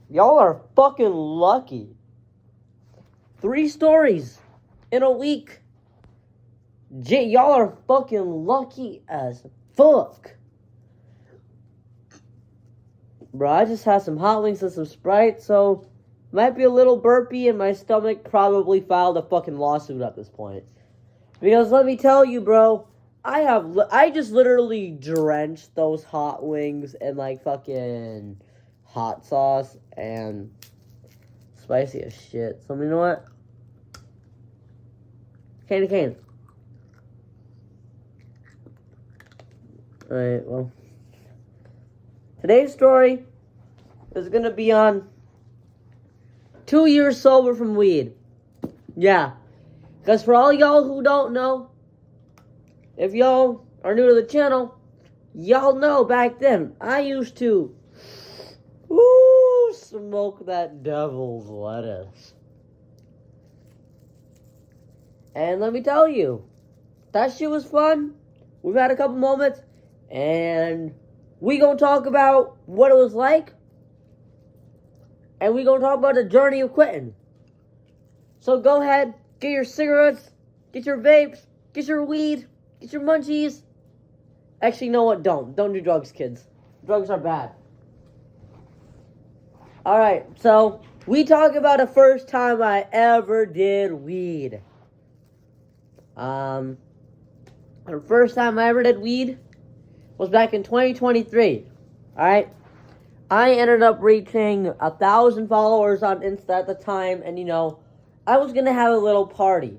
Y'all are fucking lucky. 3 stories in a week. Y'all are fucking lucky as fuck. Bro, I just had some hot wings and some Sprite, so might be a little burpy, and my stomach probably filed a fucking lawsuit at this point. Because let me tell you, bro, I just literally drenched those hot wings in like fucking hot sauce and spicy as shit. So you know what? Candy cane. Alright, well. Today's story is gonna be on 2 years sober from weed. Yeah. Because for all y'all who don't know, if y'all are new to the channel, y'all know back then I used to smoke that devil's lettuce. And let me tell you, that shit was fun. We've had a couple moments, and we gonna talk about what it was like, and we gonna talk about the journey of quitting. So go ahead, get your cigarettes, get your vapes, get your weed, get your munchies. Actually, you know what? Don't do drugs, kids. Drugs are bad. Alright, so we talk about the first time I ever did weed. The first time I ever did weed was back in 2023. Alright? I ended up reaching 1,000 followers on Insta at the time, and I was gonna have a little party.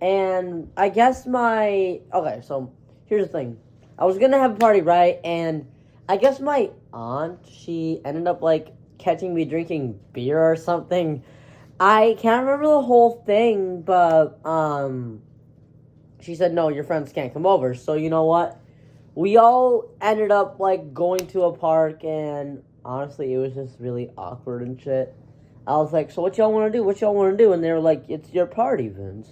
And I guess okay, so here's the thing. I was gonna have a party, right? And I guess my aunt, she ended up catching me drinking beer or something. I can't remember the whole thing, but she said, no, your friends can't come over. So you know what? We all ended up going to a park, and honestly, it was just really awkward and shit. I was like, so what y'all want to do? What y'all want to do? And they were like, it's your party, Vince.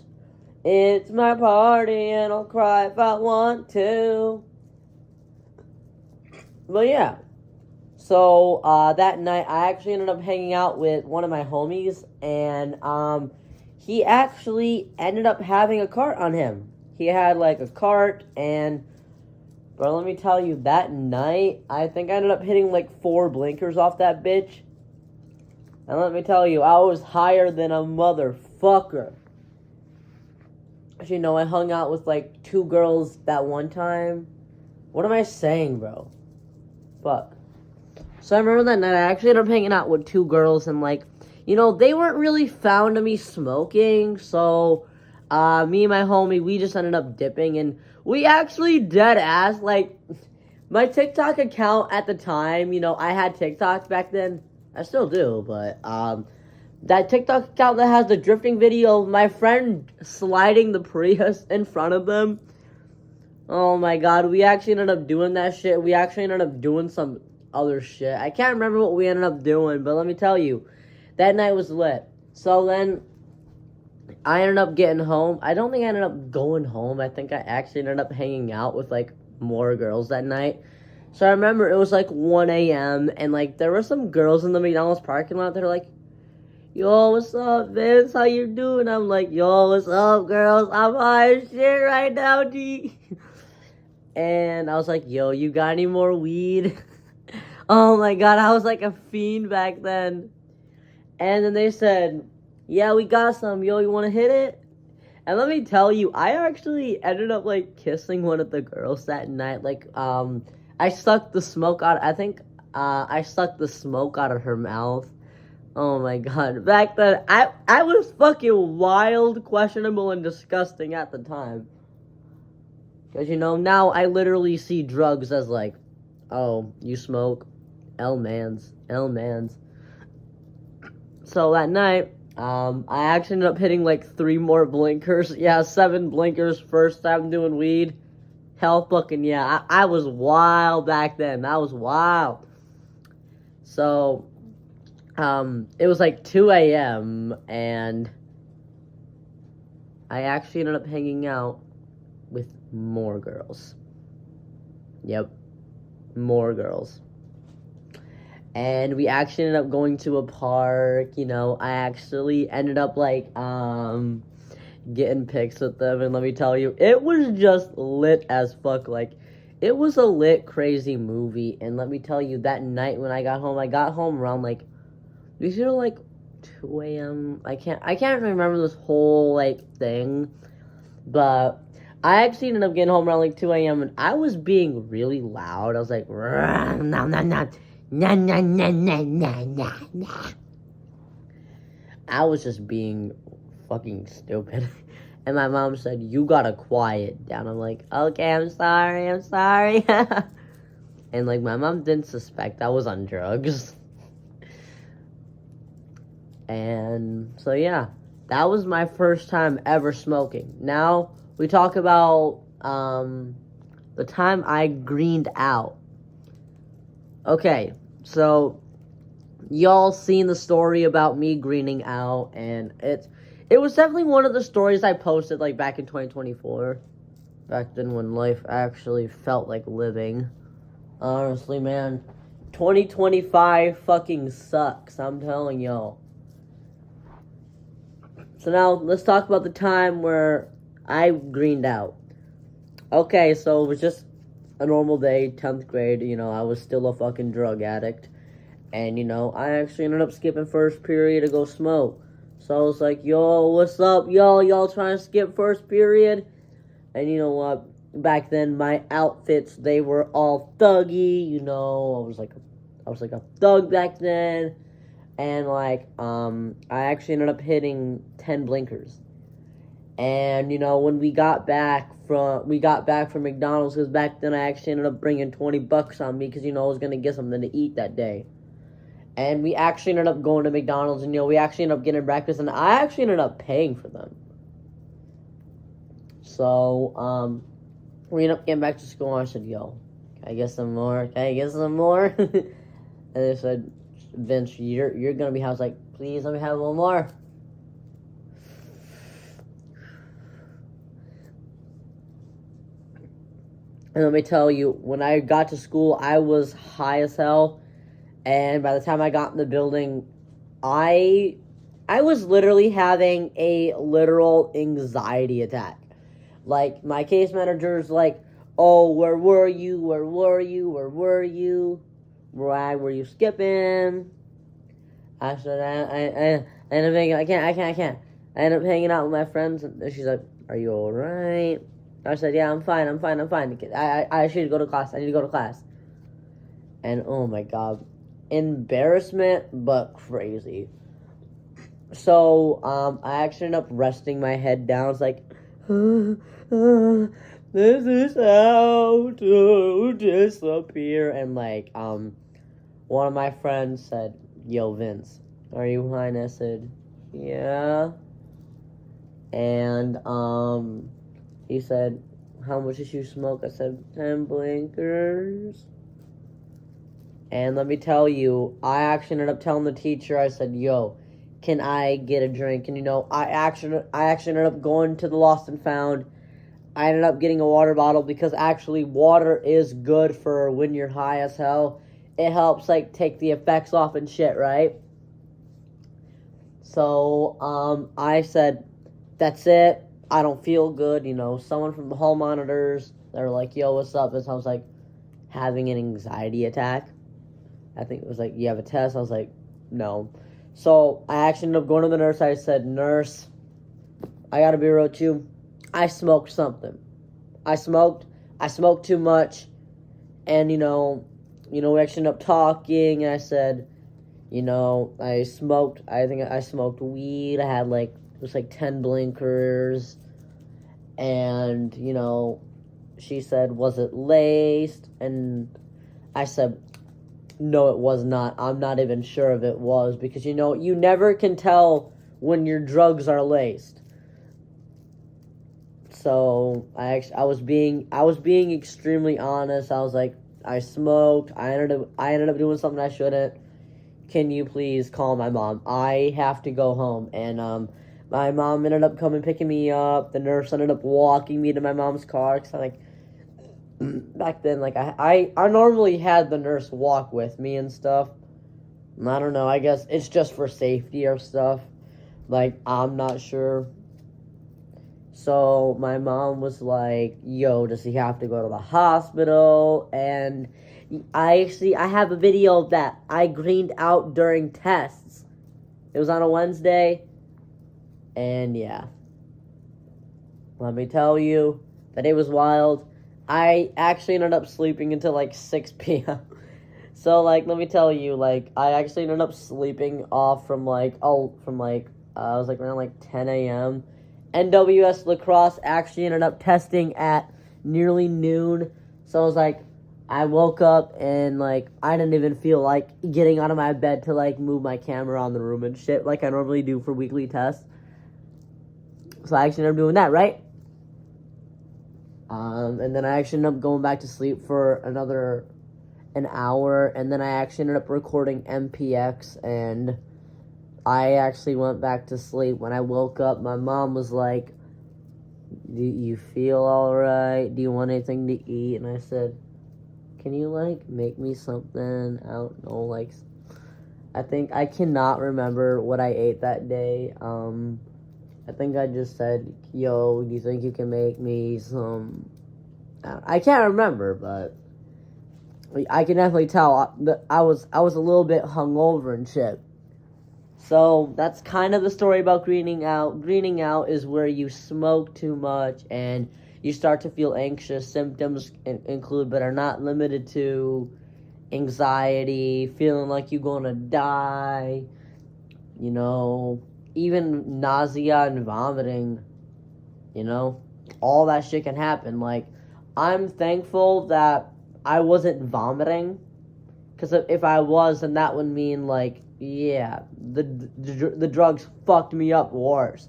It's my party, and I'll cry if I want to. But yeah. So that night, I actually ended up hanging out with one of my homies, and he actually ended up having a cart on him. He had a cart, and bro, let me tell you, that night, I think I ended up hitting 4 blinkers off that bitch. And let me tell you, I was higher than a motherfucker. Actually, no, I hung out with 2 girls that one time. What am I saying, bro? Fuck. So I remember that night, I actually ended up hanging out with 2 girls, and they weren't really fond of me smoking, so me and my homie, we just ended up dipping, and we actually dead ass, my TikTok account at the time, I had TikTok back then, I still do, but that TikTok account that has the drifting video of my friend sliding the Prius in front of them, oh my god, we actually ended up doing that shit. We actually ended up doing some other shit. I can't remember what we ended up doing, but let me tell you, that night was lit. So then, I ended up getting home. I don't think I ended up going home. I think I actually ended up hanging out with, more girls that night. So I remember it was, 1 a.m., and, there were some girls in the McDonald's parking lot that are like, yo, what's up, Vince? How you doing? I'm like, yo, what's up, girls? I'm high as shit right now, G. And I was like, yo, you got any more weed? Oh my god, I was a fiend back then. And then they said, yeah, we got some. Yo, you want to hit it? And let me tell you, I actually ended up kissing one of the girls that night. I sucked the smoke out. I think I sucked the smoke out of her mouth. Oh my god. Back then, I was fucking wild, questionable, and disgusting at the time. Because, now I literally see drugs as oh, you smoke? L-mans. So that night, I actually ended up hitting 3 more blinkers. Yeah, 7 blinkers first time doing weed. Hell fucking yeah. I was wild back then. I was wild. So, it was 2 a.m. and I actually ended up hanging out with more girls. Yep. More girls. And we actually ended up going to a park. I actually ended up getting pics with them, and let me tell you, it was just lit as fuck. Like, it was a lit, crazy movie. And let me tell you, that night when I got home around these are 2 a.m. I can't remember this whole thing, but I actually ended up getting home around 2 a.m. and I was being really loud. I was like, nah, nah, nah, nah, nah, nah, nah, nah, nah, nah. I was just being fucking stupid. And my mom said, you gotta quiet down. I'm like, okay, I'm sorry. And my mom didn't suspect I was on drugs. And so yeah, that was my first time ever smoking. Now we talk about the time I greened out. Okay, so y'all seen the story about me greening out, and it was definitely one of the stories I posted back in 2024. Back then when life actually felt like living. Honestly, man, 2025 fucking sucks, I'm telling y'all. So now, let's talk about the time where I greened out. Okay, so it was just a normal day, 10th grade, I was still a fucking drug addict. And, I actually ended up skipping first period to go smoke. So I was like, yo, what's up, y'all? Y'all trying to skip first period? And you know what? Back then, my outfits, they were all thuggy, I was like a thug back then. And I actually ended up hitting 10 blinkers. And when we got back from McDonald's, because back then I actually ended up bringing $20 on me because I was gonna get something to eat that day. And we actually ended up going to McDonald's, and we actually ended up getting breakfast, and I actually ended up paying for them. So we ended up getting back to school, and I said, yo, can I get some more? And they said, Vince, you're gonna be housed. Like, please let me have one more. And let me tell you, when I got to school, I was high as hell. And by the time I got in the building, I was literally having a literal anxiety attack. My case manager's like, oh, where were you? Why were you skipping? I said, I can't. I ended up hanging out with my friends, and she's like, are you alright? I said, yeah, I'm fine. I should go to class. I need to go to class. And oh my god, embarrassment, but crazy. So, I actually ended up resting my head down. It's like, this is how to disappear. And one of my friends said, yo, Vince, are you high? And I said, yeah. And, he said, how much did you smoke? I said, 10 blinkers. And let me tell you, I actually ended up telling the teacher, I said, yo, can I get a drink? And I actually ended up going to the Lost and Found. I ended up getting a water bottle because actually water is good for when you're high as hell. It helps take the effects off and shit, right? So I said, that's it. I don't feel good. Someone from the hall monitors, they were like, yo, what's up? And so I was having an anxiety attack. I think it was you have a test? I was like, no. So I actually ended up going to the nurse. I said, nurse, I gotta be real with you. I smoked something. I smoked too much. And, we actually ended up talking. And I said, I think I smoked weed. I had it was 10 blinkers. And, she said, was it laced? And I said, no, it was not. I'm not even sure if it was, because you never can tell when your drugs are laced. So I was being extremely honest. I was like, I smoked. I ended up doing something I shouldn't. Can you please call my mom? I have to go home. And my mom ended up coming picking me up. The nurse ended up walking me to my mom's car, because back then, I normally had the nurse walk with me and stuff, I don't know. I guess it's just for safety or stuff. Like, I'm not sure. So my mom was like, yo, does he have to go to the hospital? And I have a video that I greened out during tests. It was on a Wednesday. And yeah. Let me tell you that it was wild. I actually ended up sleeping until like 6 p.m. So, like, let me tell you, like, I actually ended up sleeping off from I was like around like 10 a.m. NWS lacrosse actually ended up testing at nearly noon. So I was like, I woke up and like I didn't even feel like getting out of my bed to like move my camera around the room and shit like I normally do for weekly tests. So I actually ended up doing that, right? And then I actually ended up going back to sleep for an hour, and then I actually ended up recording MPX, and I actually went back to sleep. When I woke up, my mom was like, do you feel alright? Do you want anything to eat? And I said, can you, like, make me something? I don't know, like, I cannot remember what I ate that day. I think I just said, yo, do you think you can make me some... I can't remember, but I can definitely tell that I was a little bit hungover and shit. So that's kind of the story about greening out. Greening out is where you smoke too much and you start to feel anxious. Symptoms include, but are not limited to, anxiety, feeling like you're gonna die, you know, even nausea and vomiting, you know, all that shit can happen. Like, I'm thankful that I wasn't vomiting, because if I was, then that would mean, like, yeah, the drugs fucked me up worse.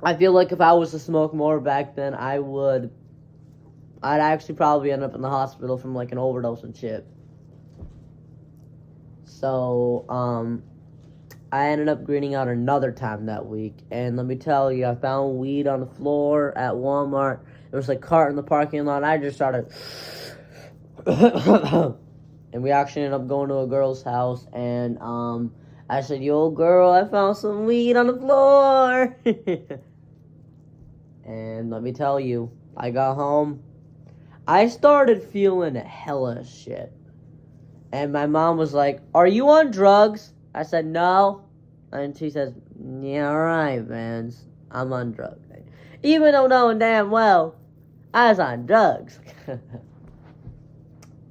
I feel like if I was to smoke more back then, I'd actually probably end up in the hospital from, like, an overdose and shit. So, I ended up greening out another time that week, and let me tell you, I found weed on the floor at Walmart. There was a cart in the parking lot, and I just started... And we actually ended up going to a girl's house, and I said, yo, girl, I found some weed on the floor. And let me tell you, I got home, I started feeling hella shit. And my mom was like, are you on drugs? I said, no. And she says, yeah, alright, Vance, I'm on drugs. Even though knowing damn well I was on drugs.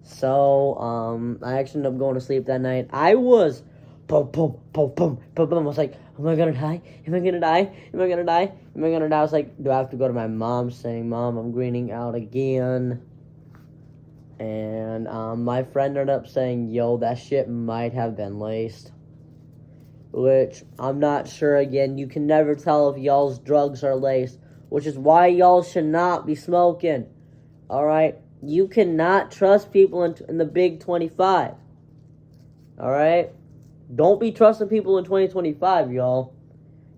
So, I actually ended up going to sleep that night. I was boom, boom, boom, boom, boom, boom. I was like, am I gonna die? Am I gonna die? Am I gonna die? Am I gonna die? I was like, do I have to go to my mom saying, Mom, I'm greening out again? And, my friend ended up saying, yo, that shit might have been laced. Which, I'm not sure. Again, you can never tell if y'all's drugs are laced. Which is why y'all should not be smoking. Alright? You cannot trust people in the big 25. Alright? Don't be trusting people in 2025, y'all.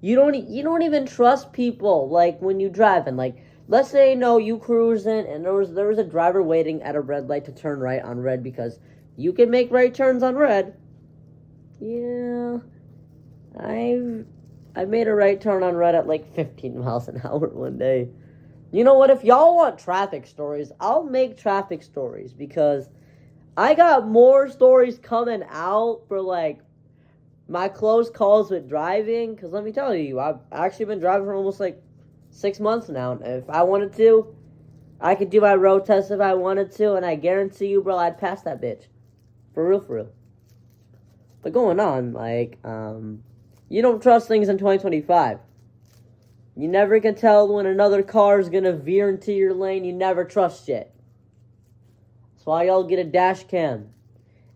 You don't even trust people, like, when you driving. Like, let's say, no, you cruising, and there was a driver waiting at a red light to turn right on red, because you can make right turns on red. Yeah. I made a right turn on red at, like, 15 miles an hour one day. You know what? If y'all want traffic stories, I'll make traffic stories, because I got more stories coming out for, like, my close calls with driving. Because let me tell you, I've actually been driving for almost, like, 6 months now. And if I wanted to, I could do my road test if I wanted to. And I guarantee you, bro, I'd pass that bitch. For real, for real. But going on, like, you don't trust things in 2025. You never can tell when another car is going to veer into your lane. You never trust shit. That's why y'all get a dash cam.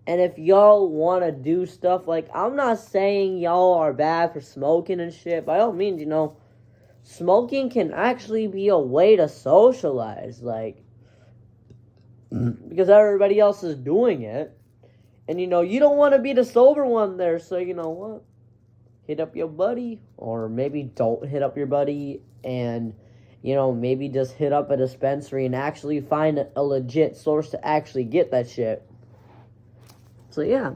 And if y'all want to do stuff, like, I'm not saying y'all are bad for smoking and shit. By all means, you know, smoking can actually be a way to socialize. Like, because everybody else is doing it. And, you know, you don't want to be the sober one there. So, you know what? Hit up your buddy, or maybe don't hit up your buddy, and, you know, maybe just hit up a dispensary and actually find a legit source to actually get that shit. So, yeah.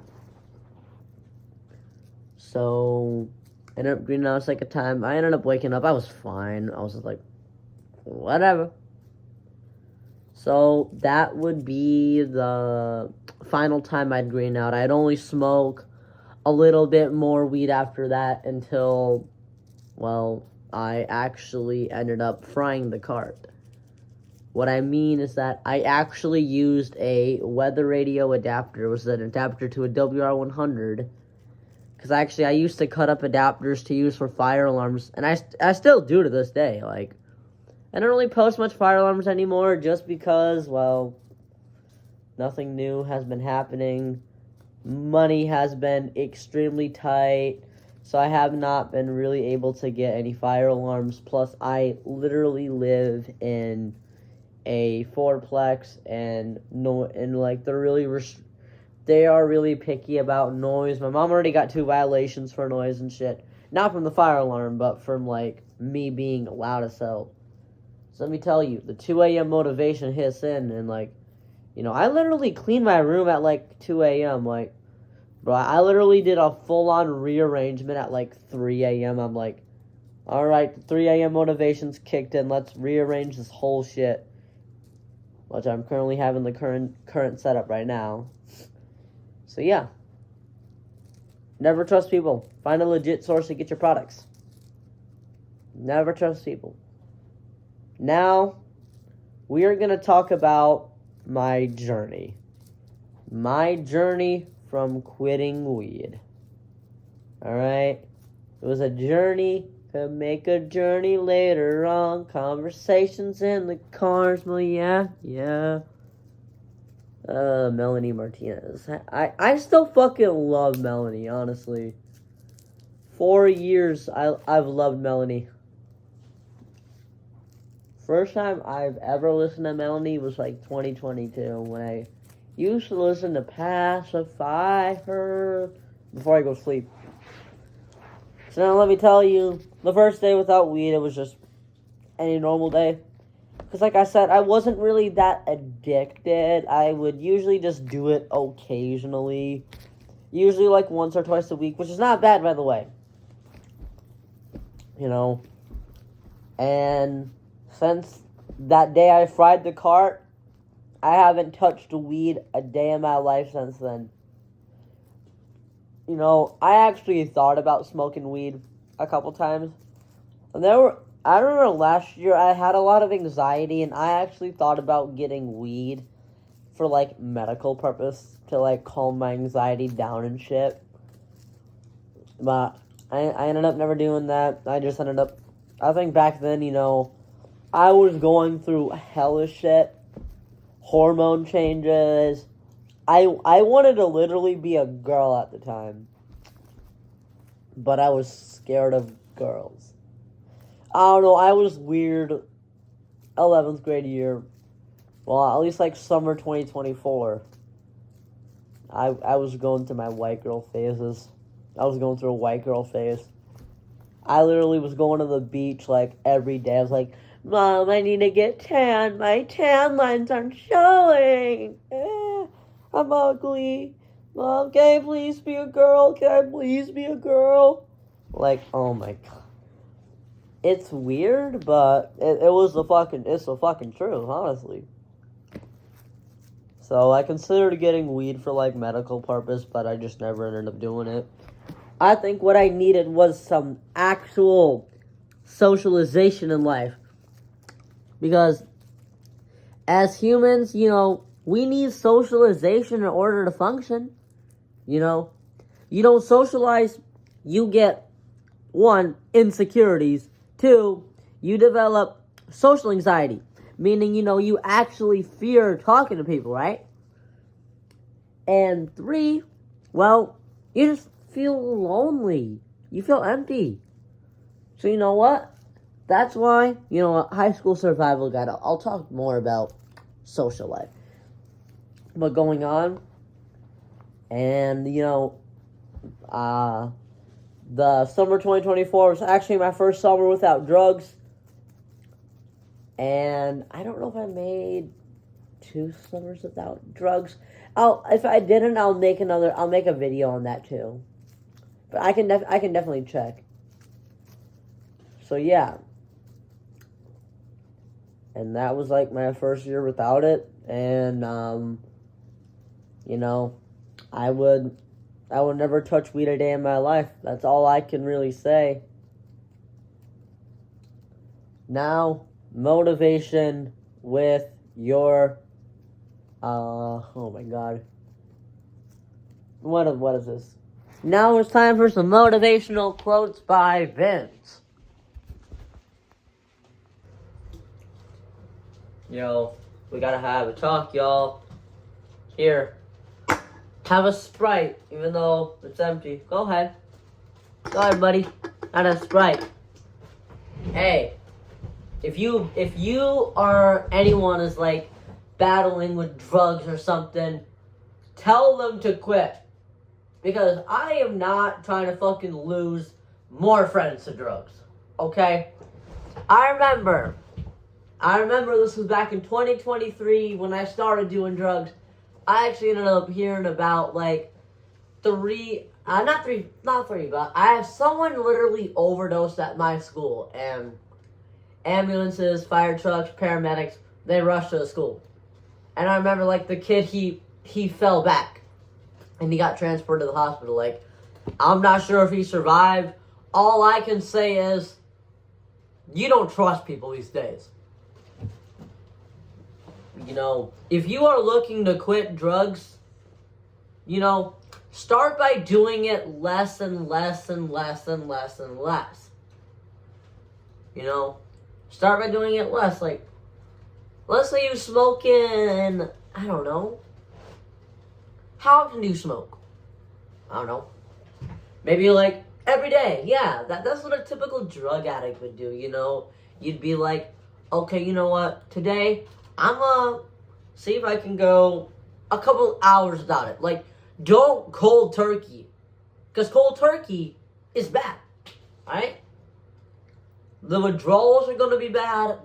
So, I ended up greening out a second time. I ended up waking up. I was fine. I was just like, whatever. So, that would be the final time I'd green out. I'd only smoke a little bit more weed after that until, well, I actually ended up frying the cart. What I mean is that I actually used a weather radio adapter. It was an adapter to a WR100. Because actually, I used to cut up adapters to use for fire alarms. And I still do to this day. Like, I don't really post much fire alarms anymore just because, well, nothing new has been happening. Money has been extremely tight. So I have not been really able to get any fire alarms. Plus, I literally live in a fourplex, and like they are really picky about noise. My mom already got 2 violations for noise and shit. Not from the fire alarm, but from like me being loud as hell. So let me tell you, the 2 a.m. motivation hits in, and like, I literally cleaned my room at like 2 a.m. Like, bro, I literally did a full-on rearrangement at like 3 a.m. I'm like, alright, 3 a.m. motivation's kicked in. Let's rearrange this whole shit. Which I'm currently having the current setup right now. So yeah. Never trust people. Find a legit source to get your products. Never trust people. Now, we are going to talk about my journey. My journey from quitting weed. Alright? It was a journey. Could make a journey later on. Conversations in the cars. Well, yeah. Melanie Martinez. I still fucking love Melanie, honestly. 4 years I've loved Melanie. First time I've ever listened to Melanie was like 2022 when I used to listen to Pacify Her before I go to sleep. So now let me tell you, the first day without weed, it was just any normal day. Because like I said, I wasn't really that addicted. I would usually just do it occasionally. Usually like once or twice a week, which is not bad, by the way. And since that day I fried the cart, I haven't touched weed a day in my life since then. I actually thought about smoking weed a couple times. And I remember last year I had a lot of anxiety, and I actually thought about getting weed for, like, medical purpose to, like, calm my anxiety down and shit. But I ended up never doing that. I just ended up, I think back then, I was going through hellish shit. Hormone changes. I wanted to literally be a girl at the time. But I was scared of girls. I don't know, I was weird 11th grade year. Well, at least like summer 2024. I was going through my white girl phases. I was going through a white girl phase. I literally was going to the beach like every day. I was like, Mom, I need to get tan. My tan lines aren't showing. I'm ugly. Mom, can I please be a girl? Can I please be a girl? Like, oh my god. It's weird, but it's the fucking truth, honestly. So I considered getting weed for like medical purpose, but I just never ended up doing it. I think what I needed was some actual socialization in life. Because as humans, we need socialization in order to function. You don't socialize, you get, 1, insecurities. 2, you develop social anxiety. Meaning, you actually fear talking to people, right? And 3, well, you just feel lonely. You feel empty. So you know what? That's why, high school survival guide, I'll talk more about social life. But going on, and, the summer 2024 was actually my first summer without drugs. And I don't know if I made 2 summers without drugs. If I didn't, I'll make a video on that too. But I can definitely check. So yeah. And that was like my first year without it, and you know, I would never touch weed a day in my life. That's all I can really say. Now, motivation with your oh my god. What is this? Now it's time for some motivational quotes by Vince. Yo, we gotta have a talk, y'all. Here. Have a Sprite, even though it's empty. Go ahead. Go ahead, buddy. Have a Sprite. Hey, if you or anyone is like battling with drugs or something, tell them to quit. Because I am not trying to fucking lose more friends to drugs. Okay? I remember this was back in 2023 when I started doing drugs. I actually ended up hearing about like not three, but I have someone literally overdosed at my school, and ambulances, fire trucks, paramedics, they rushed to the school. And I remember like the kid, he fell back and he got transported to the hospital. Like, I'm not sure if he survived. All I can say is, you don't trust people these days. You know, if you are looking to quit drugs, you know, start by doing it less and less and less and less and less. You know, start by doing it less. Like, let's say you smoke in, I don't know, how often do you smoke? I don't know. Maybe like every day. Yeah, that's what a typical drug addict would do, you know. You'd be like, okay, you know what, today I'm gonna see if I can go a couple hours without it. Like, don't cold turkey. Because cold turkey is bad. Alright? The withdrawals are gonna be bad.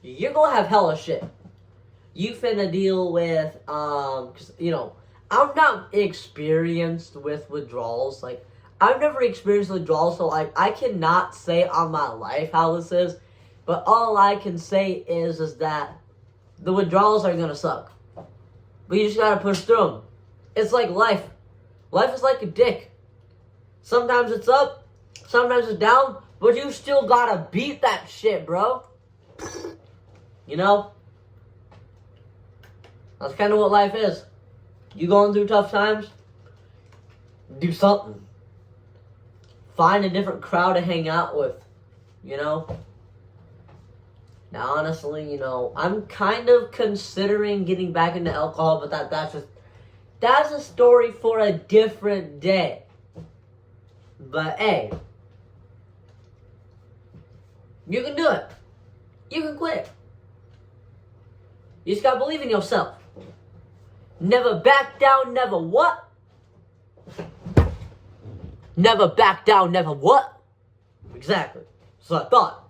You're gonna have hella shit. You finna deal with, cause, you know, I'm not experienced with withdrawals. Like, I've never experienced withdrawals, so like, I cannot say on my life how this is. But all I can say is that the withdrawals are gonna suck. But you just gotta push through them. It's like life. Life is like a dick. Sometimes it's up, sometimes it's down, but you still gotta beat that shit, bro. You know? That's kind of what life is. You going through tough times? Do something. Find a different crowd to hang out with. You know? Now, honestly, you know, I'm kind of considering getting back into alcohol, but that's a story for a different day. But hey, you can do it. You can quit. You just gotta believe in yourself. Never back down, never what? Never back down, never what? Exactly. So I thought.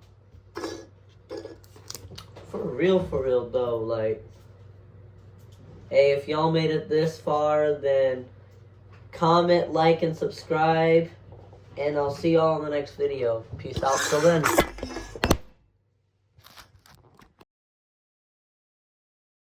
For real though, like, hey, if y'all made it this far, then comment, like, and subscribe, and I'll see y'all in the next video. Peace out till then.